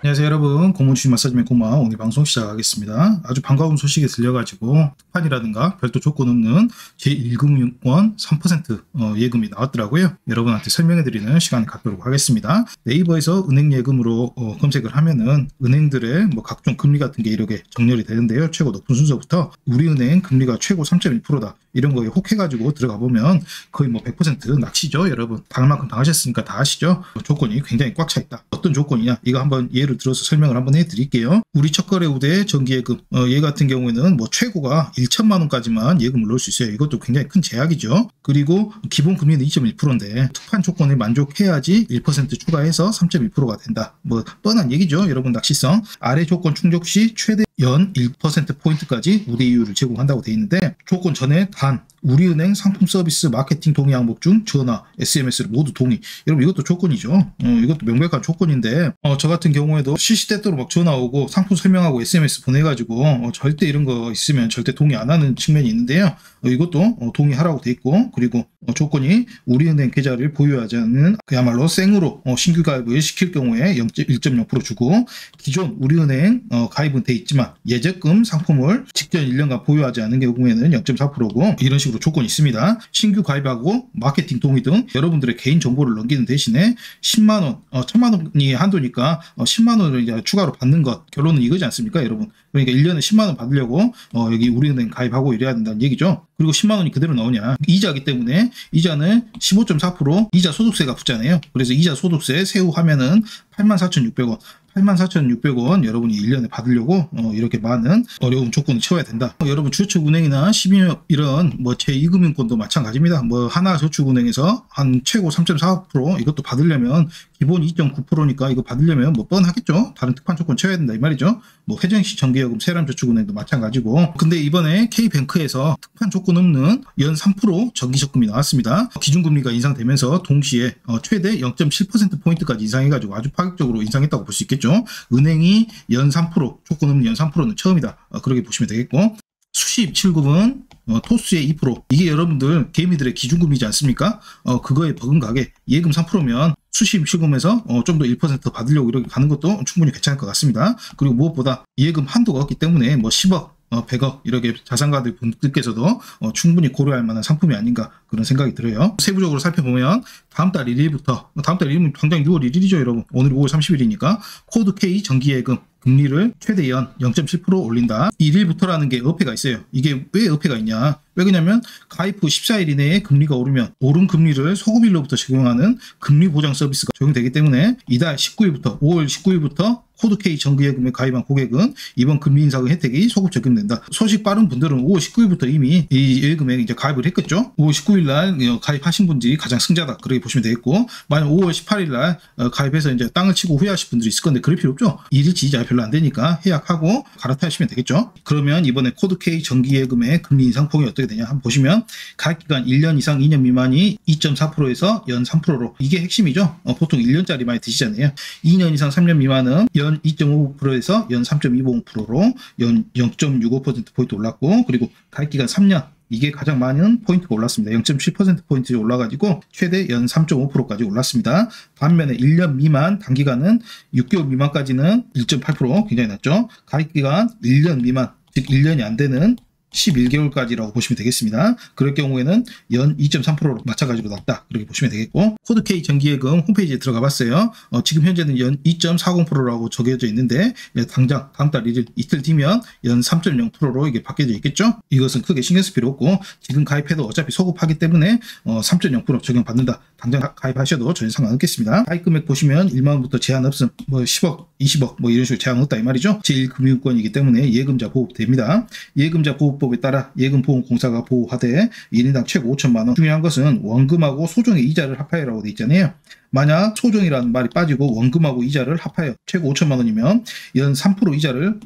안녕하세요 여러분, 고모주식 마사지맨 고마. 오늘 방송 시작하겠습니다. 아주 반가운 소식이 들려가지고 특판이라든가 별도 조건 없는 제1금융권 3% 예금이 나왔더라고요. 여러분한테 설명해드리는 시간을 갖도록 하겠습니다. 네이버에서 은행 예금으로 검색을 하면은 은행들의 뭐 각종 금리 같은 게 이렇게 정렬이 되는데요. 최고 높은 순서부터 우리은행 금리가 최고 3.1%다 이런 거에 혹해가지고 들어가 보면 거의 뭐 100% 낚시죠. 여러분 당할 만큼 당하셨으니까 다 아시죠. 조건이 굉장히 꽉 차 있다. 어떤 조건이냐, 이거 한번 예를 들어서 설명을 한번 해드릴게요. 우리 첫거래 우대 정기예금 얘 같은 경우에는 뭐 최고가 1천만 원까지만 예금을 넣을 수 있어요. 이것도 굉장히 큰 제약이죠. 그리고 기본 금리는 2.1%인데 특판 조건에 만족해야지 1% 추가해서 3.1%가 된다. 뭐 뻔한 얘기죠. 여러분 낚시성. 아래 조건 충족 시 최대 연 1%포인트까지 우대 이율을 제공한다고 되어 있는데, 조건 전에 단 우리은행 상품 서비스 마케팅 동의 항목 중 전화, SMS를 모두 동의. 여러분 이것도 조건이죠. 이것도 명백한 조건인데 저 같은 경우에도 시시때때로 막 전화 오고 상품 설명하고 SMS 보내가지고 절대 이런 거 있으면 절대 동의 안 하는 측면이 있는데요. 이것도 동의하라고 돼 있고, 그리고 조건이 우리은행 계좌를 보유하지 않는 그야말로 생으로 신규 가입을 시킬 경우에 1.0% 주고, 기존 우리은행 가입은 돼 있지만 예적금 상품을 직전 1년간 보유하지 않은 경우에는 0.4%고 이런 식으로 조건이 있습니다. 신규 가입하고 마케팅 동의 등 여러분들의 개인 정보를 넘기는 대신에 10만원, 1000만원이 한도니까 10만원을 이제 추가로 받는 것, 결론은 이거지 않습니까 여러분. 그러니까 1년에 10만원 받으려고 여기 우리은행 가입하고 이래야 된다는 얘기죠. 그리고 10만원이 그대로 나오냐, 이자기 때문에 이자는 15.4% 이자 소득세가 붙잖아요. 그래서 이자 소득세 세후하면은 84,600원 84,600원 여러분이 1년에 받으려고 이렇게 많은 어려운 조건을 채워야 된다. 여러분 주저축은행이나 12년 이런 뭐 제2금융권도 마찬가지입니다. 뭐 하나저축은행에서 한 최고 3.4% 이것도 받으려면 기본 2.9%니까 이거 받으려면 뭐 뻔하겠죠. 다른 특판 조건 채워야 된다 이 말이죠. 뭐 회전식 정기예금 세람저축은행도 마찬가지고. 근데 이번에 K뱅크에서 특판 조건 없는 연 3% 정기적금이 나왔습니다. 기준금리가 인상되면서 동시에 최대 0.7%포인트까지 인상해가지고 아주 파격적으로 인상했다고 볼 수 있겠죠. 은행이 연 3%, 조건 없는 연 3%는 처음이다. 그렇게 보시면 되겠고, 수시 입출금은 토수의 2%. 이게 여러분들 개미들의 기준금리지 않습니까? 그거에 버금가게 예금 3%면 수시 입출금에서 좀 더 1% 받으려고 이렇게 가는 것도 충분히 괜찮을 것 같습니다. 그리고 무엇보다 예금 한도가 없기 때문에 뭐 10억 100억 이렇게 자산가들 분들께서도 충분히 고려할 만한 상품이 아닌가 그런 생각이 들어요. 세부적으로 살펴보면 다음 달 1일부터, 다음 달 1일은 당장 6월 1일이죠 여러분. 오늘 5월 30일이니까 코드 K 정기예금 금리를 최대 연 0.7% 올린다. 1일부터라는 게 어폐가 있어요. 이게 왜 어폐가 있냐, 왜 그러냐면 가입 후 14일 이내에 금리가 오르면 오른 금리를 소급일로부터 적용하는 금리 보장 서비스가 적용되기 때문에 이달 19일부터 5월 19일부터 코드K 정기예금에 가입한 고객은 이번 금리 인상 혜택이 소급 적용된다. 소식 빠른 분들은 5월 19일부터 이미 이 예금에 이제 가입을 했겠죠. 5월 19일 날 가입하신 분들이 가장 승자다 그렇게 보시면 되겠고, 만약 5월 18일 날 가입해서 이제 땅을 치고 후회하실 분들이 있을 건데 그럴 필요 없죠. 일일치 이자 별로 안 되니까 해약하고 갈아타시면 되겠죠. 그러면 이번에 코드K 정기예금의 금리 인상폭이 어떻게 되냐 한번 보시면, 가입기간 1년 이상 2년 미만이 2.4%에서 연 3%로, 이게 핵심이죠. 보통 1년짜리 많이 드시잖아요. 2년 이상 3년 미만은 연 2.5%에서 연 3.25%로 연 0.65%포인트 올랐고, 그리고 가입기간 3년, 이게 가장 많은 포인트가 올랐습니다. 0.7%포인트 올라가지고 최대 연 3.5%까지 올랐습니다. 반면에 1년 미만 단기간은 6개월 미만까지는 1.8% 굉장히 낮죠. 가입기간 1년 미만, 즉 1년이 안 되는 11개월까지라고 보시면 되겠습니다. 그럴 경우에는 연 2.3%로 마찬가지로 낮다 그렇게 보시면 되겠고, 코드K 정기예금 홈페이지에 들어가 봤어요. 지금 현재는 연 2.40%라고 적혀져 있는데 당장 다음 달 1일 이틀 뒤면 연 3.0%로 이게 바뀌어져 있겠죠. 이것은 크게 신경 쓸 필요 없고, 지금 가입해도 어차피 소급하기 때문에 3.0% 적용받는다. 당장 가입하셔도 전혀 상관없겠습니다. 가입 금액 보시면 1만원부터 제한 없음, 뭐 10억 20억 뭐 이런 식으로 제한 없다 이 말이죠. 제1금융권이기 때문에 예금자 보호됩니다. 예금자 보호법에 따라 예금보험공사가 보호하되 1인당 최고 5천만원. 중요한 것은 원금하고 소정의 이자를 합하여라고 돼 있잖아요. 만약 소정이라는 말이 빠지고 원금하고 이자를 합하여 최고 5천만원이면 연 3% 이자를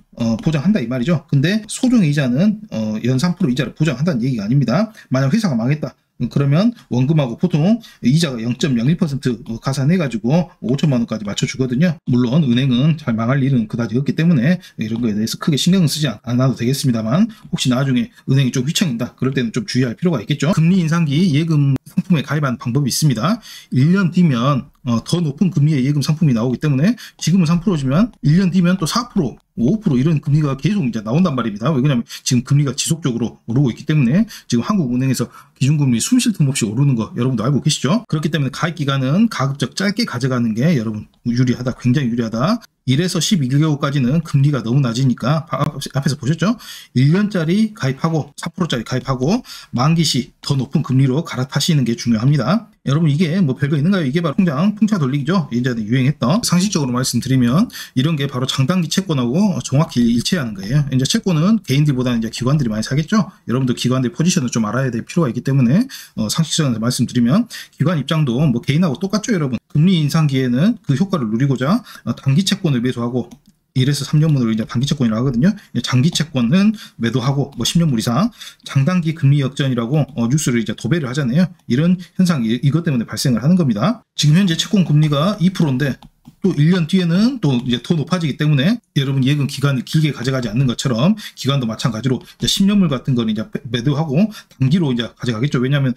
보장한다 이 말이죠. 근데 소정의 이자는 연 3% 이자를 보장한다는 얘기가 아닙니다. 만약 회사가 망했다, 그러면 원금하고 보통 이자가 0.01% 가산해가지고 5천만 원까지 맞춰주거든요. 물론 은행은 잘 망할 일은 그다지 없기 때문에 이런 거에 대해서 크게 신경 쓰지 않아도 되겠습니다만, 혹시 나중에 은행이 좀 휘청인다 그럴 때는 좀 주의할 필요가 있겠죠. 금리 인상기 예금 상품에 가입하는 방법이 있습니다. 1년 뒤면 더 높은 금리의 예금 상품이 나오기 때문에 지금은 3%지만 1년 뒤면 또 4%, 5% 이런 금리가 계속 이제 나온단 말입니다. 왜냐하면 지금 금리가 지속적으로 오르고 있기 때문에 지금 한국은행에서 기준금리 숨 쉴 틈 없이 오르는 거 여러분도 알고 계시죠? 그렇기 때문에 가입 기간은 가급적 짧게 가져가는 게 여러분 유리하다, 굉장히 유리하다. 1에서 12개월까지는 금리가 너무 낮으니까 앞에서 보셨죠? 1년짜리 가입하고 4%짜리 가입하고 만기 시 더 높은 금리로 갈아타시는 게 중요합니다. 여러분 이게 뭐 별거 있는가요? 이게 바로 통장 풍차 돌리기죠. 예전에 유행했던. 상식적으로 말씀드리면 이런 게 바로 장단기 채권하고 정확히 일치하는 거예요. 이제 채권은 개인들보다는 이제 기관들이 많이 사겠죠. 여러분도 기관들 포지션을 좀 알아야 될 필요가 있기 때문에 상식적으로 말씀드리면 기관 입장도 뭐 개인하고 똑같죠, 여러분. 금리 인상기에는 그 효과를 누리고자 단기 채권을 매수하고 1에서 3년물을 이제 단기 채권이라고 하거든요. 장기 채권은 매도하고 뭐 10년물 이상 장단기 금리 역전이라고 뉴스를 이제 도배를 하잖아요. 이런 현상이 이것 때문에 발생을 하는 겁니다. 지금 현재 채권 금리가 2%인데 또 1년 뒤에는 또 이제 더 높아지기 때문에 여러분 예금 기간을 길게 가져가지 않는 것처럼 기관도 마찬가지로 이제 10년물 같은 거는 이제 매도하고 단기로 이제 가져가겠죠. 왜냐하면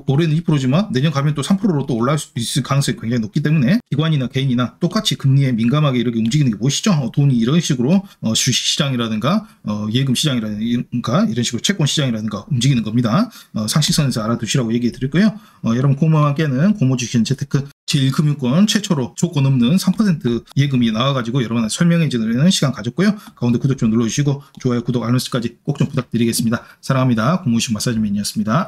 올해는 2%지만 내년 가면 또 3%로 또 올라올 수 있을 가능성이 굉장히 높기 때문에 기관이나 개인이나 똑같이 금리에 민감하게 이렇게 움직이는 게 무엇이죠? 돈이 이런 식으로 주식 시장이라든가 예금 시장이라든가 이런 식으로 채권 시장이라든가 움직이는 겁니다. 상식선에서 알아두시라고 얘기해 드릴 거예요. 여러분 고모와 함께는 고모주식은 재테크 제1금융권 최초로 조건 없는 3% 예금이 나와가지고 여러분한테 설명해 드리는 시간 가졌고요. 가운데 구독 좀 눌러주시고 좋아요, 구독, 알림 설정까지 꼭 좀 부탁드리겠습니다. 사랑합니다. 고모주식 마사지맨이었습니다.